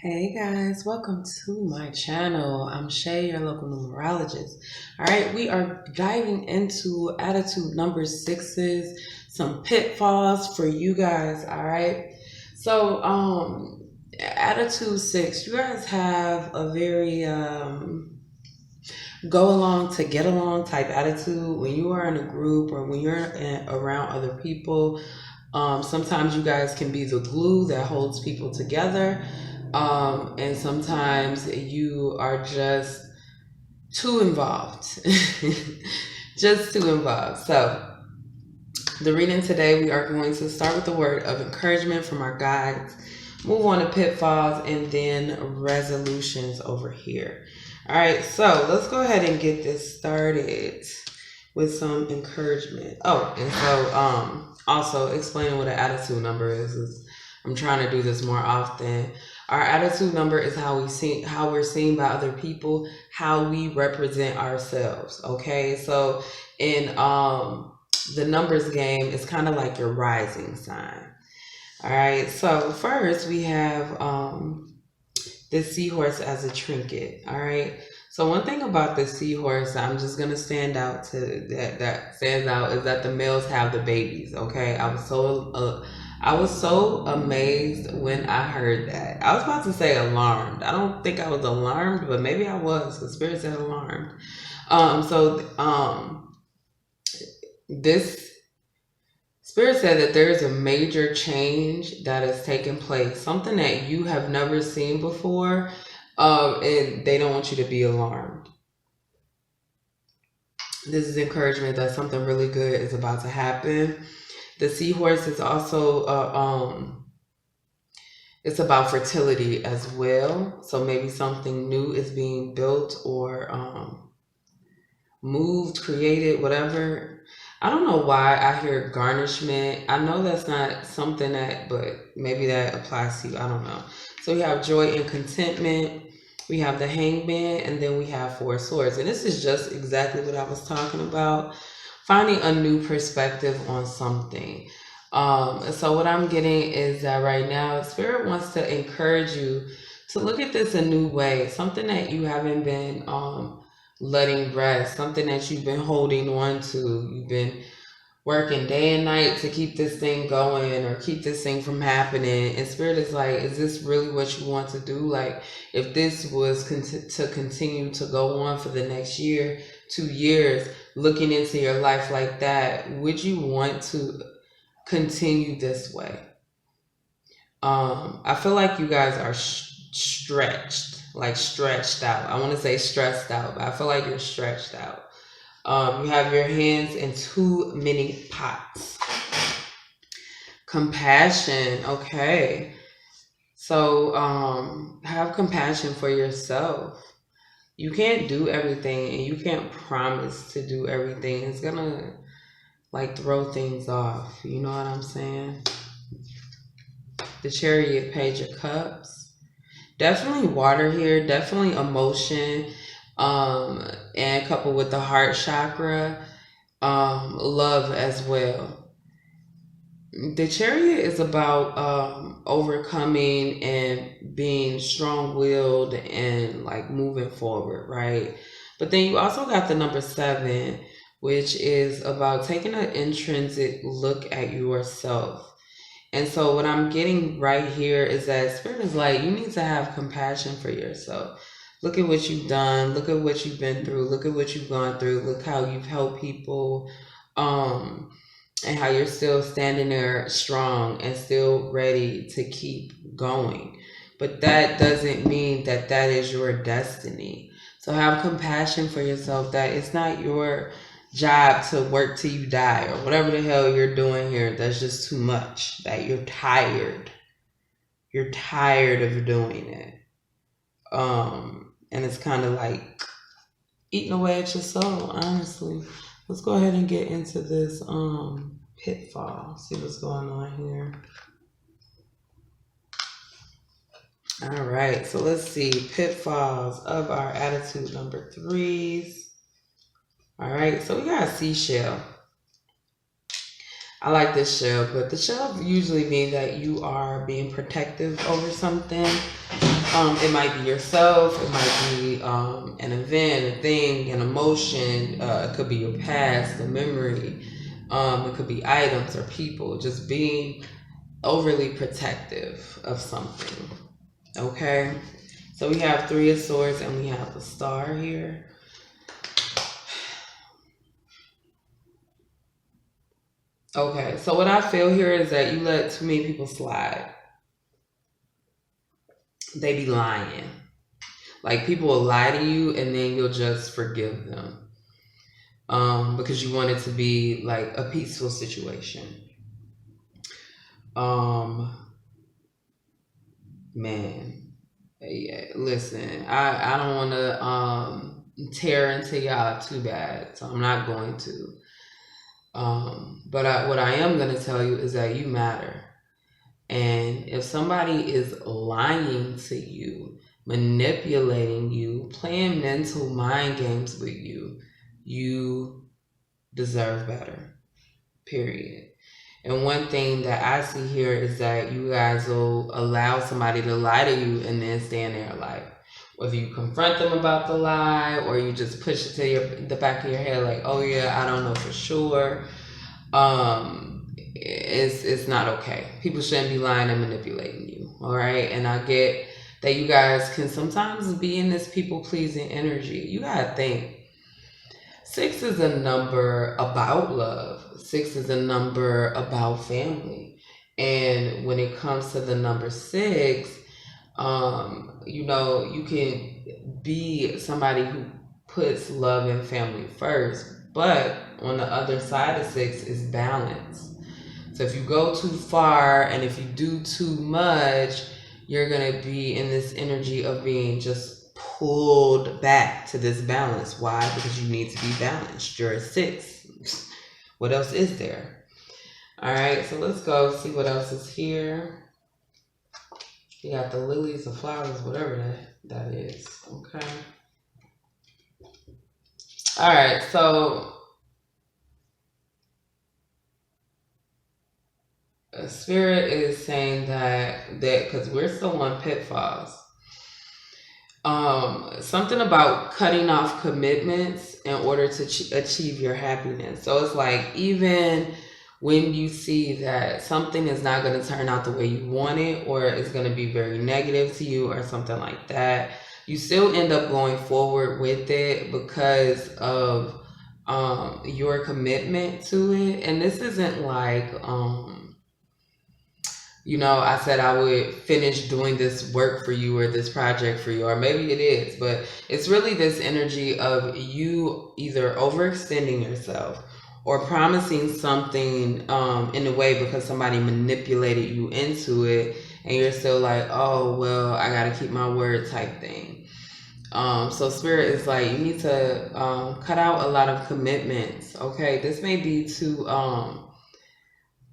Hey guys, welcome to my channel. I'm Shay, your local numerologist. All right, we are diving into attitude number sixes, some pitfalls for you guys. All right, so attitude six, you guys have a very go along to get along type attitude when you are in a group or when you're around other people. Sometimes you guys can be the glue that holds people together. And sometimes you are just too involved. Just too involved. So, the reading today, we are going to start with the word of encouragement from our guides, move on to pitfalls, and then resolutions over here. All right, so let's go ahead and get this started with some encouragement. Oh, and so also explaining what an attitude number is I'm trying to do this more often. Our attitude number is how we're seen by other people, how we represent ourselves. Okay, so in the numbers game, it's kind of like your rising sign. All right, so first we have the seahorse as a trinket. All right, so one thing about the seahorse, I'm just gonna stand out to that stands out is that the males have the babies. Okay, I was so amazed when I heard that. I was about to say alarmed. I don't think I was alarmed, but maybe I was, because Spirit said alarmed. This Spirit said that there is a major change that has taken place, something that you have never seen before, and they don't want you to be alarmed. This is encouragement that something really good is about to happen. The seahorse is also it's about fertility as well. So maybe something new is being built or moved, created, whatever. I don't know why I hear garnishment. I know that's not something but maybe that applies to you. I don't know. So we have joy and contentment. We have the hangman, and then we have four swords. And this is just exactly what I was talking about. Finding a new perspective on something. So what I'm getting is that right now, Spirit wants to encourage you to look at this a new way. Something that you haven't been letting rest. Something that you've been holding on to. You've been working day and night to keep this thing going or keep this thing from happening. And Spirit is like, is this really what you want to do? Like, if this was to continue to go on for the next year, 2 years, looking into your life like that, would you want to continue this way? I feel like you guys are stretched out. I want to say stressed out, but I feel like you're stretched out. You have your hands in too many pots. Compassion. Okay. So have compassion for yourself. You can't do everything, and you can't promise to do everything. It's gonna like throw things off. You know what I'm saying? The Chariot, Page of Cups. Definitely water here. Definitely emotion. And coupled with the heart chakra, love as well. The Chariot is about overcoming and being strong-willed and like moving forward, right? But then you also got the number 7, which is about taking an intrinsic look at yourself. And so what I'm getting right here is that Spirit is like, you need to have compassion for yourself. Look at what you've done. Look at what you've been through. Look at what you've gone through. Look how you've helped people. And how you're still standing there strong and still ready to keep going. But that doesn't mean that that is your destiny. So have compassion for yourself, that it's not your job to work till you die or whatever the hell you're doing here. That's just too much. That you're tired. You're tired of doing it. And it's kind of like eating away at your soul, honestly. Let's go ahead and get into this pitfall. See what's going on here. All right, so let's see. Pitfalls of our attitude number 3s. All right, so we got a seashell. I like this shell, but the shell usually means that you are being protective over something. It might be yourself, it might be an event, a thing, an emotion, it could be your past, a memory, it could be items or people, just being overly protective of something. Okay? So we have Three of Swords and we have the Star here. Okay, so what I feel here is that you let too many people slide. They be lying. Like, people will lie to you and then you'll just forgive them. Because you want it to be like a peaceful situation. Man. Yeah, listen, I don't want to tear into y'all too bad, so I'm not going to. But what I am going to tell you is that you matter. And if somebody is lying to you, manipulating you, playing mental mind games with you, you deserve better. Period. And one thing that I see here is that you guys will allow somebody to lie to you and then stay in their life. Whether you confront them about the lie or you just push it to the back of your head like, oh yeah, I don't know for sure. It's not okay. People shouldn't be lying and manipulating you. All right. And I get that you guys can sometimes be in this people pleasing energy. You gotta think. 6 is a number about love. 6 is a number about family. And when it comes to the number 6, you can be somebody who puts love and family first. But on the other side of 6 is balance. So if you go too far and if you do too much, you're going to be in this energy of being just pulled back to this balance. Why? Because you need to be balanced. You're a 6. What else is there? All right, so let's go see what else is here. You got the lilies, the flowers, whatever that is. Okay. All right, so Spirit is saying that because we're still on Pitfalls, something about cutting off commitments in order to achieve your happiness. So it's like, even when you see that something is not going to turn out the way you want it, or it's going to be very negative to you or something like that, you still end up going forward with it because of your commitment to it. And this isn't like I said I would finish doing this work for you or this project for you, or maybe it is, but it's really this energy of you either overextending yourself or promising something in a way because somebody manipulated you into it, and you're still like, oh, well, I got to keep my word type thing. So Spirit is like, you need to cut out a lot of commitments, okay? This may be to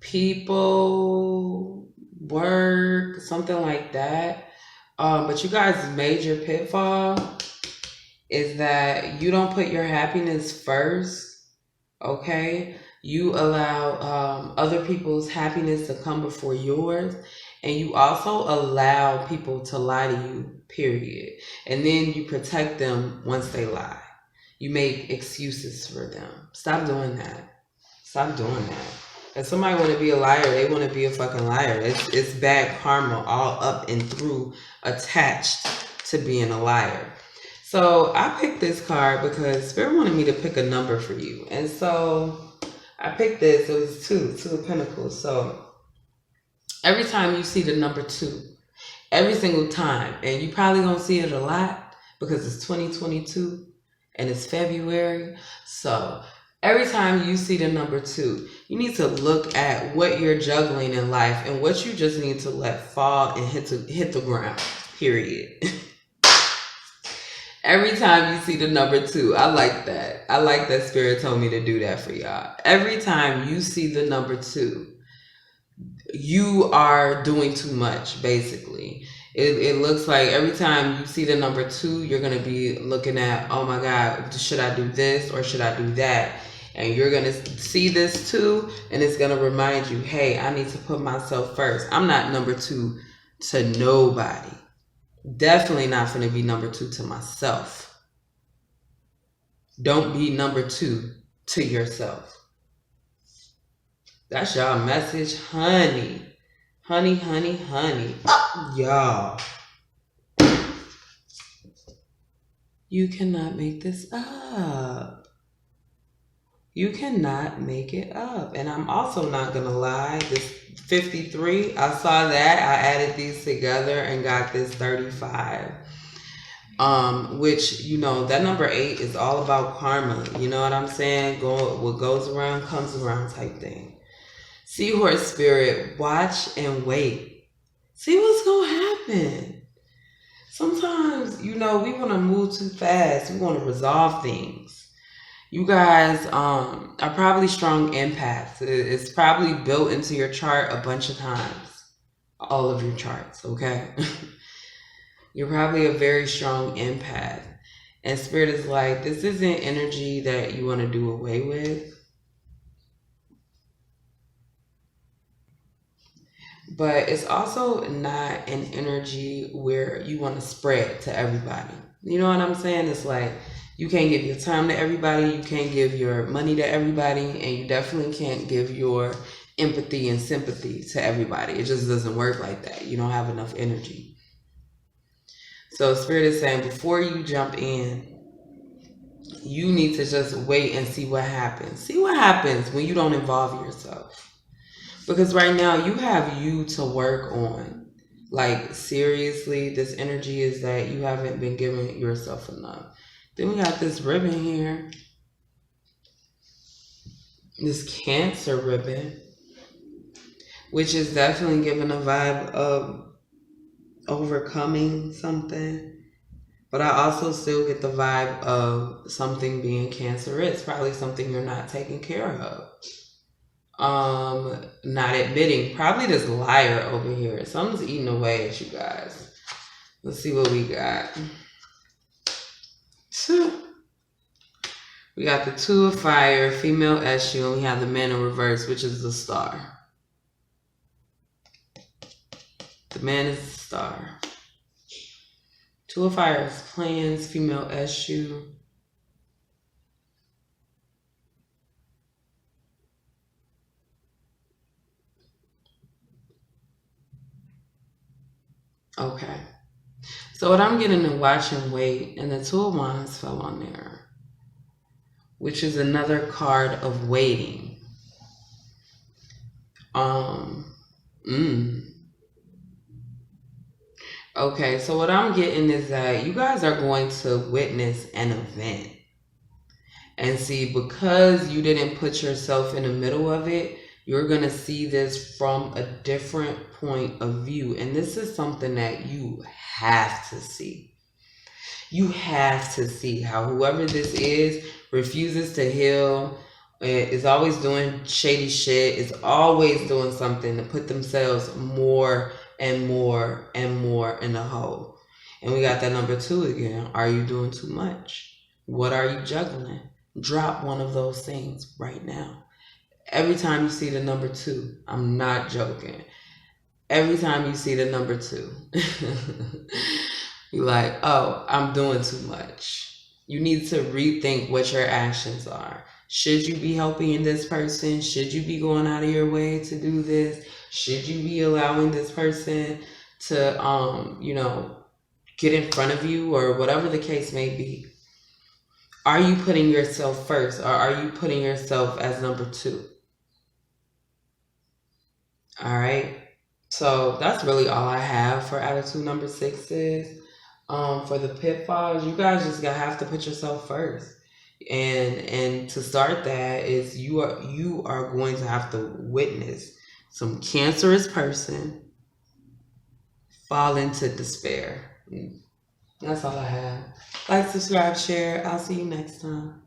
people, work, something like that. But you guys' major pitfall is that you don't put your happiness first, okay? You allow other people's happiness to come before yours, and you also allow people to lie to you, period. And then you protect them once they lie. You make excuses for them. Stop doing that. Stop doing that. If somebody want to be a liar, they want to be a fucking liar. It's bad karma all up and through, attached to being a liar. So I picked this card because Spirit wanted me to pick a number for you. And so I picked this. It was 2 of Pentacles. So every time you see the number 2, every single time, and you probably don't see it a lot because it's 2022 and it's February. So every time you see the number 2, you need to look at what you're juggling in life and what you just need to let fall and hit the ground, period. Every time you see the number 2, I like that. I like that Spirit told me to do that for y'all. Every time you see the number 2, you are doing too much, basically. It looks like every time you see the number 2, you're going to be looking at, oh my God, should I do this or should I do that? And you're going to see this too, and it's going to remind you, hey, I need to put myself first. I'm not number two to nobody. Definitely not going to be number two to myself. Don't be number two to yourself. That's y'all message, honey. Honey, honey, honey. Y'all. You cannot make this up. You cannot make it up. And I'm also not going to lie. This 53, I saw that. I added these together and got this 35. Which, you know, that number 8 is all about karma. You know what I'm saying? What goes around comes around type thing. Seahorse spirit, watch and wait. See what's going to happen. Sometimes, you know, we want to move too fast. We want to resolve things. You guys are probably strong empaths. It's probably built into your chart a bunch of times. All of your charts, okay? You're probably a very strong empath. And Spirit is like, this isn't energy that you want to do away with. But it's also not an energy where you want to spread to everybody. You know what I'm saying? It's like, you can't give your time to everybody. You can't give your money to everybody. And you definitely can't give your empathy and sympathy to everybody. It just doesn't work like that. You don't have enough energy. So Spirit is saying, before you jump in, you need to just wait and see what happens. See what happens when you don't involve yourself. Because right now you have you to work on. Like, seriously, this energy is that you haven't been giving yourself enough. Then we got this ribbon here. This Cancer ribbon. Which is definitely giving a vibe of overcoming something. But I also still get the vibe of something being cancerous. Probably something you're not taking care of. Not admitting. Probably this liar over here. Something's eating away at you guys. Let's see what we got. We got the Two of Fire, female issue, and we have the Man in reverse, which is the Star. The Man is the Star. Two of Fire is plans, female issue. Okay. So what I'm getting to watch and wait, and the Two of Wands fell on there, which is another card of waiting. Okay, so what I'm getting is that you guys are going to witness an event. And see, because you didn't put yourself in the middle of it, you're going to see this from a different point of view. And this is something that you have to see. You have to see how whoever this is refuses to heal, is always doing shady shit, is always doing something to put themselves more and more and more in the hole. And we got that number 2 again. Are you doing too much? What are you juggling? Drop one of those things right now. Every time you see the number 2, I'm not joking. Every time you see the number 2, you're like, oh, I'm doing too much. You need to rethink what your actions are. Should you be helping this person? Should you be going out of your way to do this? Should you be allowing this person to, you know, get in front of you, or whatever the case may be? Are you putting yourself first, or are you putting yourself as number 2? All right. So that's really all I have for attitude number 6 for the pitfalls. You guys just have to put yourself first. And to start that is you are going to have to witness some cancerous person fall into despair. That's all I have. Like, subscribe, share. I'll see you next time.